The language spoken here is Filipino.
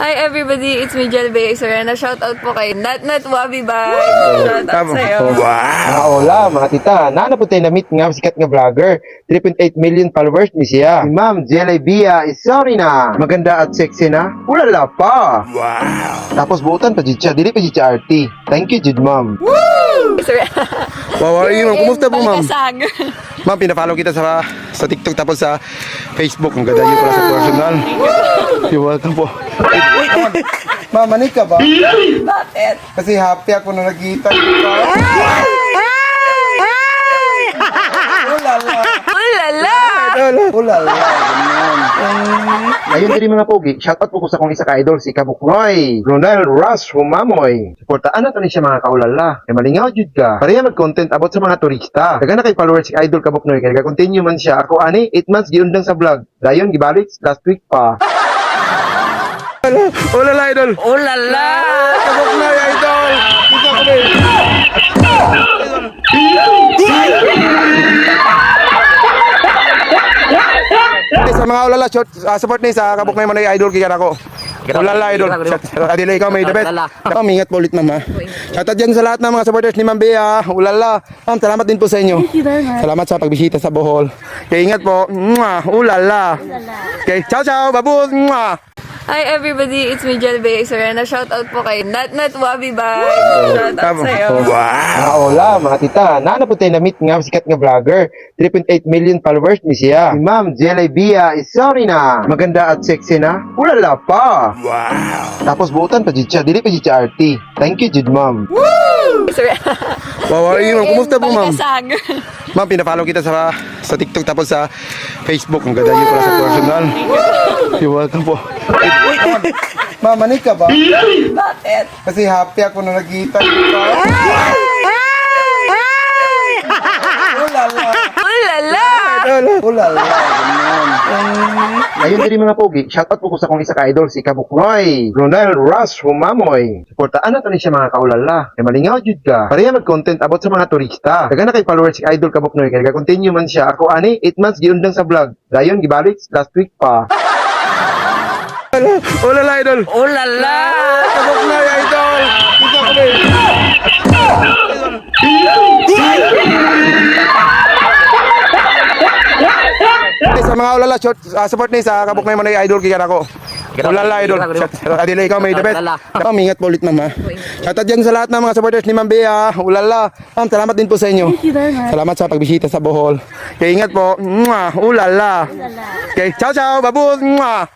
Hi everybody, it's me Jelbe Sorena. Shout out po kay Nat Wabi Bye. Shout out sa'yo. Hola mga tita, naana po tayo na-meet nga sikat nga vlogger. 3.8 million followers ni siya. Si Ma'am Jelebia sorry na. Maganda at sexy na. Ulala pa. Wow. Tapos buutan pa jud siya, dili pa jud siya arty. Thank you jud ma'am. Sorena. Wow, ma'am. Kumusta po, ma'am? Balkasag. Ma'am, pinafollow kita sa TikTok tapos sa Facebook. Ang ganda niyo pala sa personal. You're welcome po. Ma'am, manik ka ba? Bakit? Kasi happy ako na nakita ko. Ulala. Ulala! Ulala. Ayun diri mga pogi, shoutout po ko sa kong isa ka idol si Kabuknoy, Ronald Ross Humamoy. Suportaan na to ni siya mga kaulala. Kay malingaw jud ka. Pareha mag-content abot sa mga turista. Daga na kay followers si idol Kabuknoy kay nag-continue man siya. Ako ani 8 months giundang sa vlog. Dayon gibalik last week pa. Ulala, idol. Ulala! Kabok na, idol. Kita ko na. Sa mga ulala, support ni sa Kabok na yung mga idol kaya ako. Ulala, idol. Adila, ikaw may debet. Mingat po ulit, ma'am. Shoutout dyan sa lahat ng mga supporters ni Ma'am Bea. Ulala. Ma'am, salamat din po sa inyo. Salamat sa pagbisita sa Bohol. Kaya ingat po. Mwah. Ulala. Okay, ciao, ciao. Babu. Mwah. Hi everybody, it's me Jelbe Sorena. Shout out po kay Nat Wabi Bye. Shout out sa'yo. Hola mga tita, naana po tayo na-meet nga sikat nga vlogger. 3.8 million followers ni siya. Si Ma'am Jelebia sorry na. Maganda at sexy na. Ulala pa. Wow. Tapos buutan pa jud siya, dili pa jud siya arty. Thank you jud ma'am. Sorena. Wow, ma'am. Kumusta po, ma'am? Balkasag. Ma'am, pinafollow kita sa TikTok tapos sa Facebook. Ang ganda niyo pala sa personal. You're welcome po. Ma'am, manik ka ba? Bakit? Kasi happy ako na nakita ko. Ulala. Ulala! Ulala. Ayun diri mga pogi, shoutout po ko sa kong isa ka idol si Kabuknoy, Ronald Ross Humamoy. Suportaan na to ni siya mga kaulala. Kay malingaw jud ka. Pareha mag-content abot sa mga turista. Daga na kay followers si idol Kabuknoy kay nag-continue man siya. Ako ani 8 months giundang sa vlog. Dayon gibalik last week pa. Ulala, idol. Ulala! Kabok na, idol. Kita ko na. Sa mga ulala, support ni sa Kabok na yung mga idol kaya ako. Ulala, idol. Adila, ikaw may debet. Mingat po ulit, ma'am. Shoutout dyan sa lahat ng mga supporters ni Ma'am Bea. Ulala. Ma'am, salamat din po sa inyo. Salamat sa pagbisita sa Bohol. Kaya ingat po. Mwah. Ulala. Okay, ciao, ciao. Babu. Mwah.